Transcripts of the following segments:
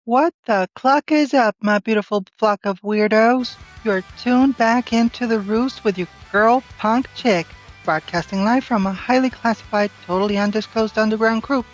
What the cluck is up, my beautiful flock of weirdos? You're tuned back into the roost with your girl punk chick, broadcasting live from a highly classified, totally undisclosed underground group.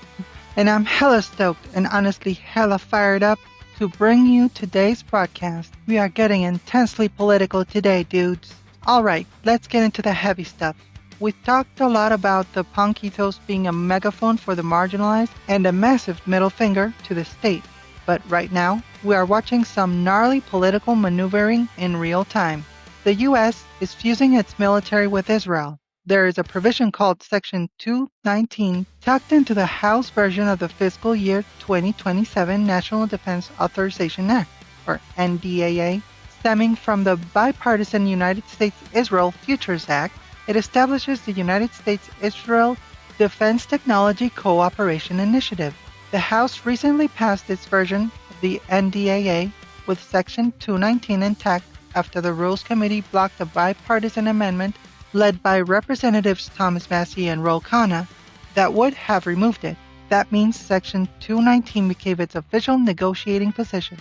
And I'm hella stoked and honestly hella fired up to bring you today's broadcast. We are getting intensely political today, dudes. Alright, let's get into the heavy stuff. We talked a lot about the punk ethos being a megaphone for the marginalized and a massive middle finger to the state. But right now, we are watching some gnarly political maneuvering in real time. The US is fusing its military with Israel. There is a provision called Section 219 tucked into the House version of the fiscal year 2027 National Defense Authorization Act, or NDAA, stemming from the bipartisan United States-Israel Futures Act. It establishes the United States-Israel Defense Technology Cooperation Initiative. The House recently passed its version of the NDAA with Section 219 intact after the Rules Committee blocked a bipartisan amendment led by Representatives Thomas Massie and Ro Khanna that would have removed it. That means Section 219 became its official negotiating position.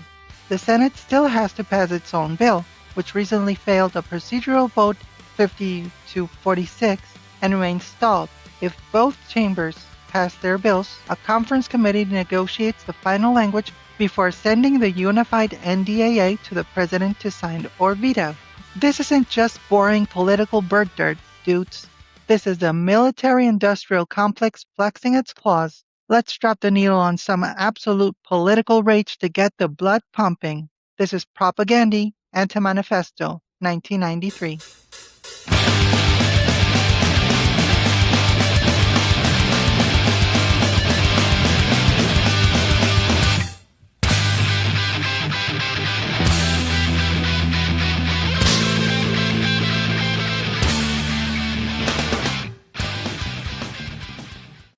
The Senate still has to pass its own bill, which recently failed a procedural vote 50-46 and remains stalled. If both chambers pass their bills, a conference committee negotiates the final language before sending the unified NDAA to the president to sign or veto. This isn't just boring political bird dirt, dudes. This is the military-industrial complex flexing its claws. Let's drop the needle on some absolute political rage to get the blood pumping. This is Propaganda Anti-Manifesto, 1993.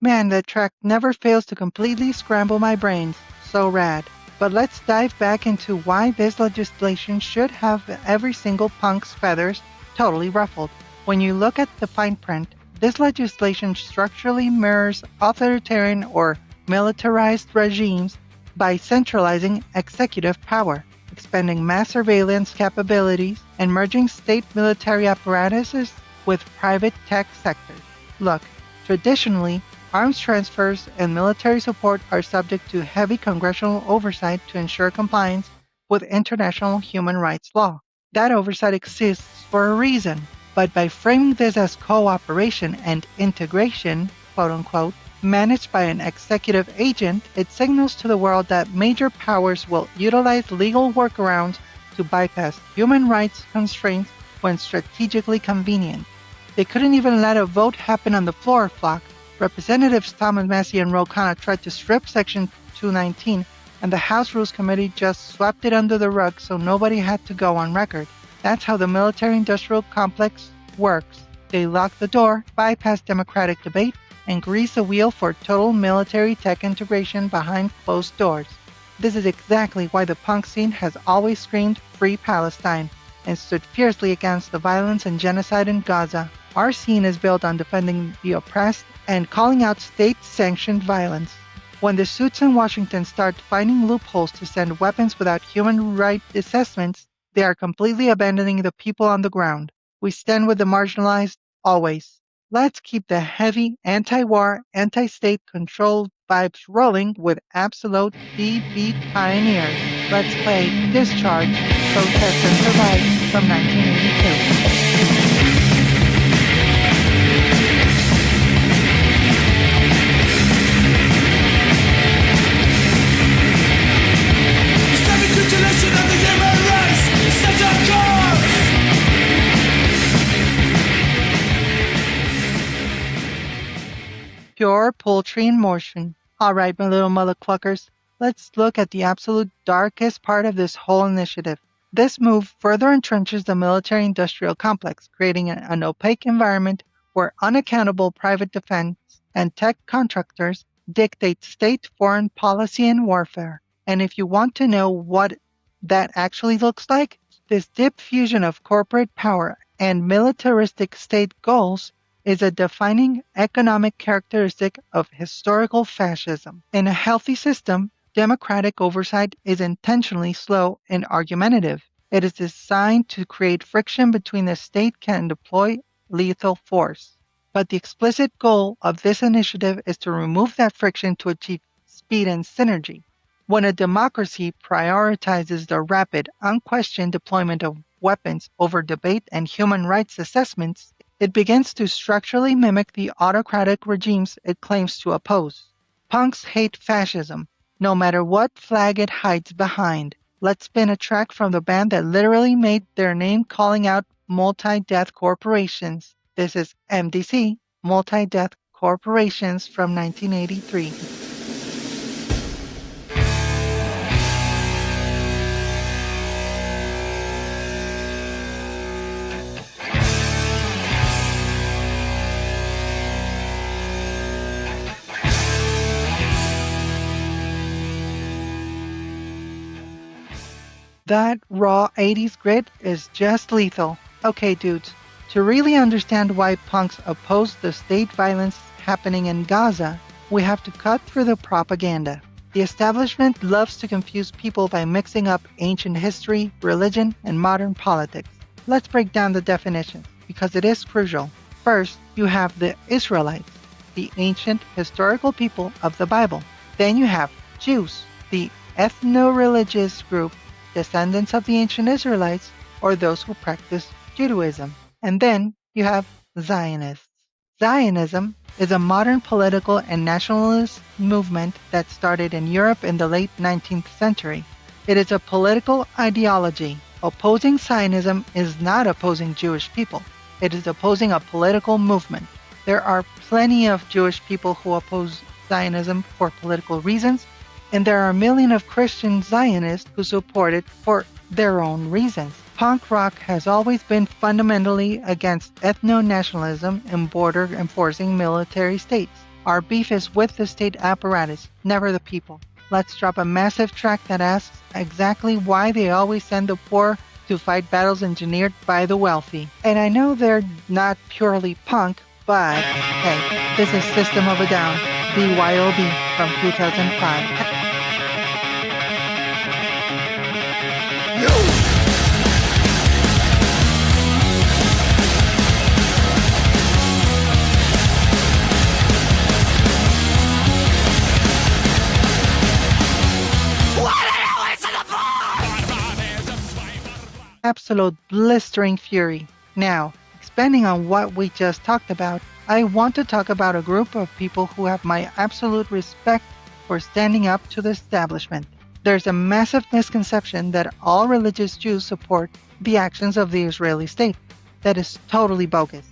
Man, that track never fails to completely scramble my brains. So rad. But let's dive back into why this legislation should have every single punk's feathers totally ruffled. When you look at the fine print, this legislation structurally mirrors authoritarian or militarized regimes by centralizing executive power, expanding mass surveillance capabilities, and merging state military apparatuses with private tech sectors. Look, traditionally, arms transfers and military support are subject to heavy congressional oversight to ensure compliance with international human rights law. That oversight exists for a reason, but by framing this as cooperation and integration, quote unquote, managed by an executive agent, it signals to the world that major powers will utilize legal workarounds to bypass human rights constraints when strategically convenient. They couldn't even let a vote happen on the floor, flock. Representatives Thomas Massie and Ro Khanna tried to strip Section 219, and the House Rules Committee just swept it under the rug so nobody had to go on record. That's how the military-industrial complex works. They lock the door, bypass democratic debate, and grease the wheel for total military tech integration behind closed doors. This is exactly why the punk scene has always screamed Free Palestine and stood fiercely against the violence and genocide in Gaza. Our scene is built on defending the oppressed and calling out state-sanctioned violence. When the suits in Washington start finding loopholes to send weapons without human rights assessments, they are completely abandoning the people on the ground. We stand with the marginalized, always. Let's keep the heavy, anti-war, anti-state control vibes rolling with absolute D-beat pioneers. Let's play Discharge, Protest and Survive from 1982. Pure poultry in motion. Alright, my little mother cluckers, let's look at the absolute darkest part of this whole initiative. This move further entrenches the military-industrial complex, creating an opaque environment where unaccountable private defense and tech contractors dictate state foreign policy and warfare. And if you want to know what that actually looks like, this deep fusion of corporate power and militaristic state goals is a defining economic characteristic of historical fascism. In a healthy system, democratic oversight is intentionally slow and argumentative. It is designed to create friction between the state can deploy lethal force. But the explicit goal of this initiative is to remove that friction to achieve speed and synergy. When a democracy prioritizes the rapid, unquestioned deployment of weapons over debate and human rights assessments, it begins to structurally mimic the autocratic regimes it claims to oppose. Punks hate fascism, no matter what flag it hides behind. Let's spin a track from the band that literally made their name calling out multi-death corporations. This is MDC, Multi-Death Corporations from 1983. That raw 80s grit is just lethal. Okay, dudes, to really understand why punks oppose the state violence happening in Gaza, we have to cut through the propaganda. The establishment loves to confuse people by mixing up ancient history, religion, and modern politics. Let's break down the definitions, because it is crucial. First, you have the Israelites, the ancient historical people of the Bible. Then you have Jews, the ethno-religious group descendants of the ancient Israelites, or those who practice Judaism. And then you have Zionists. Zionism is a modern political and nationalist movement that started in Europe in the late 19th century. It is a political ideology. Opposing Zionism is not opposing Jewish people. It is opposing a political movement. There are plenty of Jewish people who oppose Zionism for political reasons, and there are a million of Christian Zionists who support it for their own reasons. Punk rock has always been fundamentally against ethno-nationalism and border-enforcing military states. Our beef is with the state apparatus, never the people. Let's drop a massive track that asks exactly why they always send the poor to fight battles engineered by the wealthy. And I know they're not purely punk, but hey, this is System of a Down, BYOB from 2005. Absolute blistering fury. Now, expanding on what we just talked about, I want to talk about a group of people who have my absolute respect for standing up to the establishment. There's a massive misconception that all religious Jews support the actions of the Israeli state. That is totally bogus.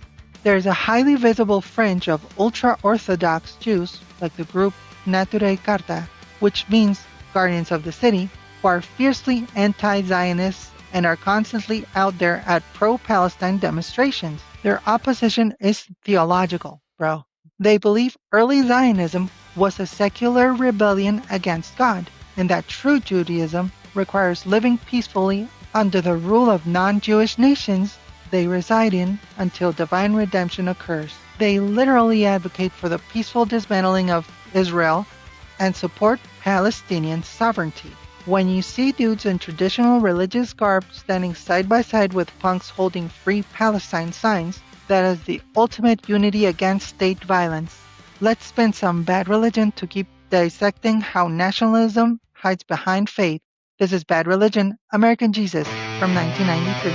There is a highly visible fringe of ultra-Orthodox Jews, like the group Naturei Karta, which means Guardians of the City, who are fiercely anti-Zionists and are constantly out there at pro-Palestine demonstrations. Their opposition is theological, bro. They believe early Zionism was a secular rebellion against God, and that true Judaism requires living peacefully under the rule of non-Jewish nations they reside in until divine redemption occurs. They literally advocate for the peaceful dismantling of Israel and support Palestinian sovereignty. When you see dudes in traditional religious garb standing side by side with punks holding Free Palestine signs, that is the ultimate unity against state violence. Let's spin some bad religion to keep dissecting how nationalism hides behind faith. This is Bad Religion, American Jesus from 1993.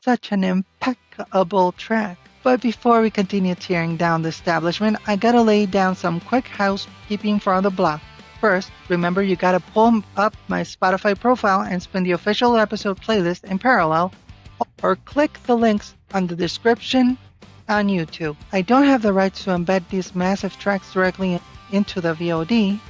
Such an impeccable track. But before we continue tearing down the establishment, I gotta lay down some quick housekeeping for the block. First, remember you gotta pull up my Spotify profile and spin the official episode playlist in parallel, or click the links on the description on YouTube. I don't have the rights to embed these massive tracks directly into the VOD,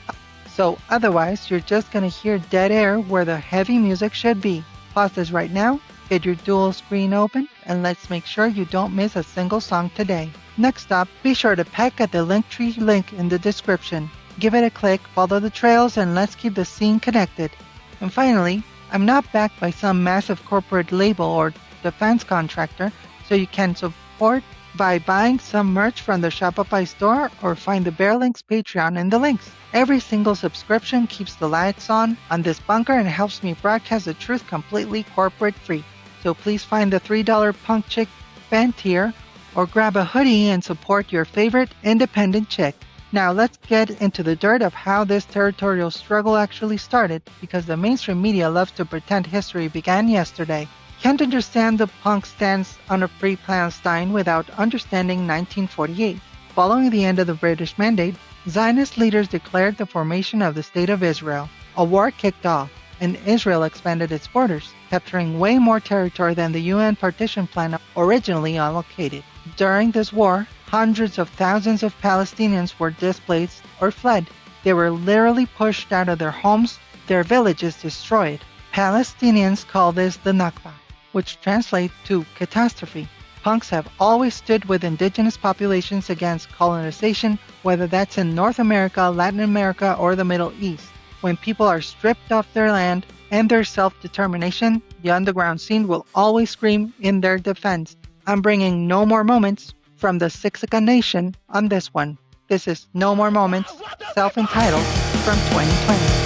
so otherwise you're just gonna hear dead air where the heavy music should be. Pause this right now. Get your dual screen open, and let's make sure you don't miss a single song today. Next up, be sure to peck at the Linktree link in the description. Give it a click, follow the trails, and let's keep the scene connected. And finally, I'm not backed by some massive corporate label or defense contractor, so you can support by buying some merch from the Shopify store or find the Bear Links Patreon in the links. Every single subscription keeps the lights on this bunker and helps me broadcast the truth completely corporate free. So please find the $3 Punk Chick fan tier or grab a hoodie and support your favorite independent chick. Now let's get into the dirt of how this territorial struggle actually started, because the mainstream media loves to pretend history began yesterday. Can't understand the punk stance on a free Palestine without understanding 1948. Following the end of the British Mandate, Zionist leaders declared the formation of the State of Israel. A war kicked off, and Israel expanded its borders, capturing way more territory than the UN partition plan originally allocated. During this war, hundreds of thousands of Palestinians were displaced or fled. They were literally pushed out of their homes, their villages destroyed. Palestinians call this the Nakba, which translates to catastrophe. Punks have always stood with indigenous populations against colonization, whether that's in North America, Latin America, or the Middle East. When people are stripped of their land and their self-determination, the underground scene will always scream in their defense. I'm bringing No More Moments from the Siksika Nation on this one. This is No More Moments, self-entitled, from 2020.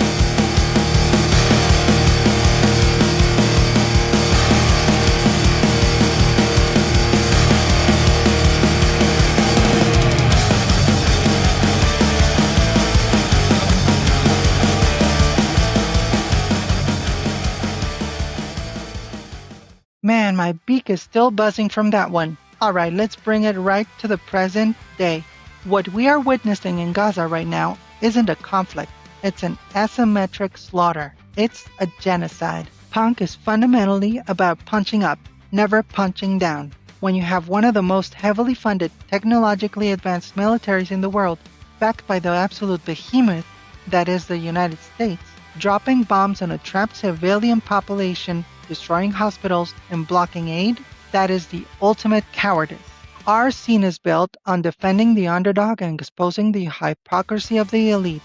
Man, my beak is still buzzing from that one. Alright, let's bring it right to the present day. What we are witnessing in Gaza right now isn't a conflict. It's an asymmetric slaughter. It's a genocide. Punk is fundamentally about punching up, never punching down. When you have one of the most heavily funded, technologically advanced militaries in the world, backed by the absolute behemoth that is the United States, dropping bombs on a trapped civilian population, destroying hospitals, and blocking aid, that is the ultimate cowardice. Our scene is built on defending the underdog and exposing the hypocrisy of the elite.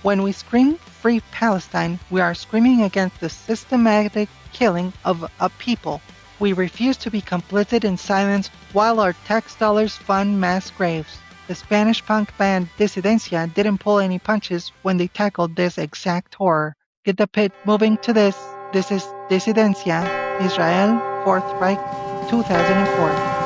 When we scream Free Palestine, we are screaming against the systematic killing of a people. We refuse to be complicit in silence while our tax dollars fund mass graves. The Spanish punk band Disidencia didn't pull any punches when they tackled this exact horror. Get the pit moving to this. This is Disidencia, Israel, Fourth Reich, 2004.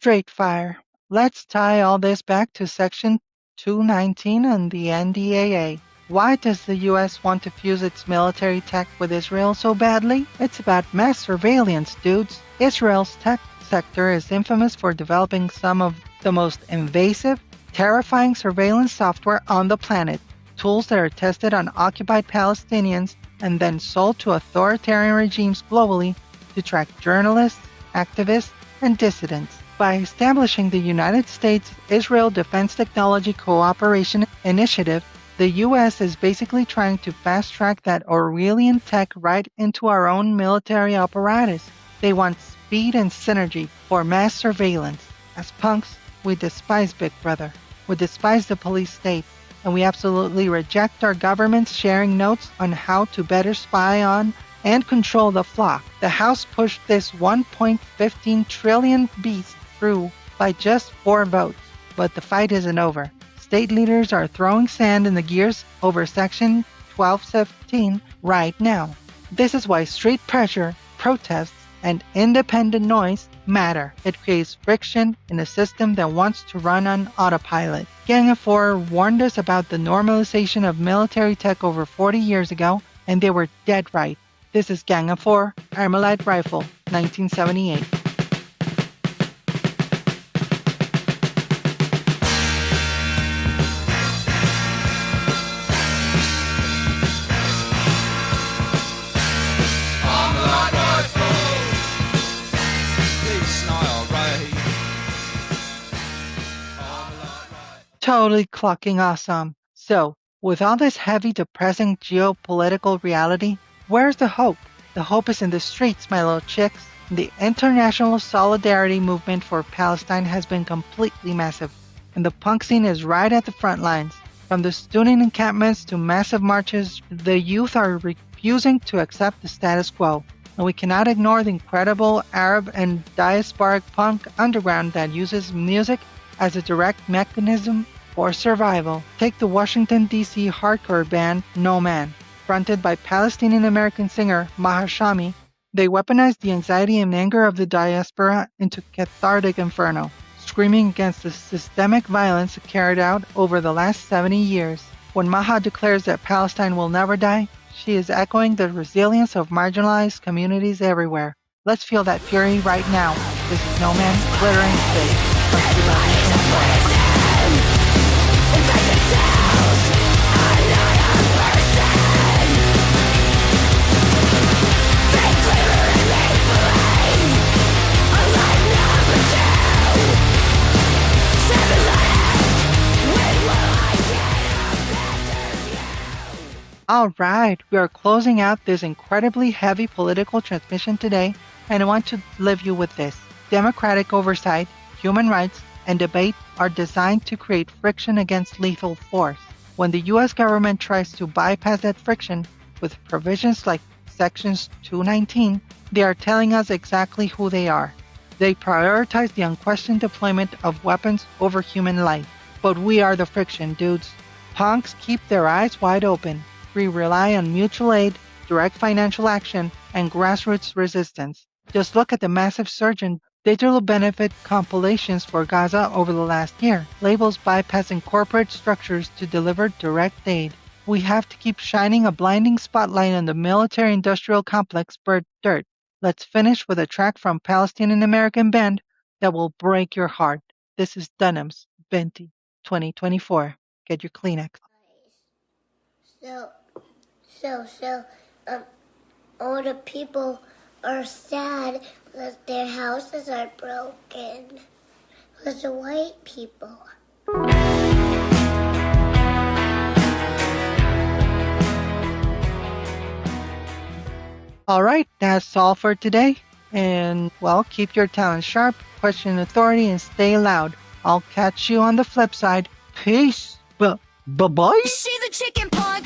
Straight fire. Let's tie all this back to Section 219 and the NDAA. Why does the US want to fuse its military tech with Israel so badly? It's about mass surveillance, dudes. Israel's tech sector is infamous for developing some of the most invasive, terrifying surveillance software on the planet. Tools that are tested on occupied Palestinians and then sold to authoritarian regimes globally to track journalists, activists, and dissidents. By establishing the United States-Israel Defense Technology Cooperation Initiative, the U.S. is basically trying to fast-track that Orwellian tech right into our own military apparatus. They want speed and synergy for mass surveillance. As punks, we despise Big Brother. We despise the police state, and we absolutely reject our governments sharing notes on how to better spy on and control the flock. The House pushed this $1.15 trillion beast through by just 4 votes, but the fight isn't over. State leaders are throwing sand in the gears over Section 1217 right now. This is why street pressure, protests, and independent noise matter. It creates friction in a system that wants to run on autopilot. Gang of Four warned us about the normalization of military tech over 40 years ago, and they were dead right. This is Gang of Four, Armalite Rifle, 1978. Totally clocking awesome. So, with all this heavy, depressing geopolitical reality, where's the hope? The hope is in the streets, my little chicks. The international solidarity movement for Palestine has been completely massive, and the punk scene is right at the front lines. From the student encampments to massive marches, the youth are refusing to accept the status quo, and we cannot ignore the incredible Arab and diasporic punk underground that uses music as a direct mechanism for survival. Take the Washington, D.C. hardcore band No Man. Fronted by Palestinian-American singer Maha Shami, they weaponized the anxiety and anger of the diaspora into cathartic inferno, screaming against the systemic violence carried out over the last 70 years. When Maha declares that Palestine will never die, she is echoing the resilience of marginalized communities everywhere. Let's feel that fury right now. This is No Man, Glittering Space from 2024. All right, we are closing out this incredibly heavy political transmission today, and I want to leave you with this. Democratic oversight, human rights, and debate are designed to create friction against lethal force. When the US government tries to bypass that friction with provisions like Sections 219, they are telling us exactly who they are. They prioritize the unquestioned deployment of weapons over human life. But we are the friction, dudes. Punks keep their eyes wide open. We rely on mutual aid, direct financial action, and grassroots resistance. Just look at the massive surge in digital benefit compilations for Gaza over the last year, labels bypassing corporate structures to deliver direct aid. We have to keep shining a blinding spotlight on the military-industrial complex burnt dirt. Let's finish with a track from Palestinian-American band that will break your heart. This is Dunham's Venti 2024. Get your Kleenex. So, so, um, all the people are sad because their houses are broken. Because the white people. All right, that's all for today. And, well, keep your talent sharp, question authority, and stay loud. I'll catch you on the flip side. Peace. Bye-bye. She's a chicken punk.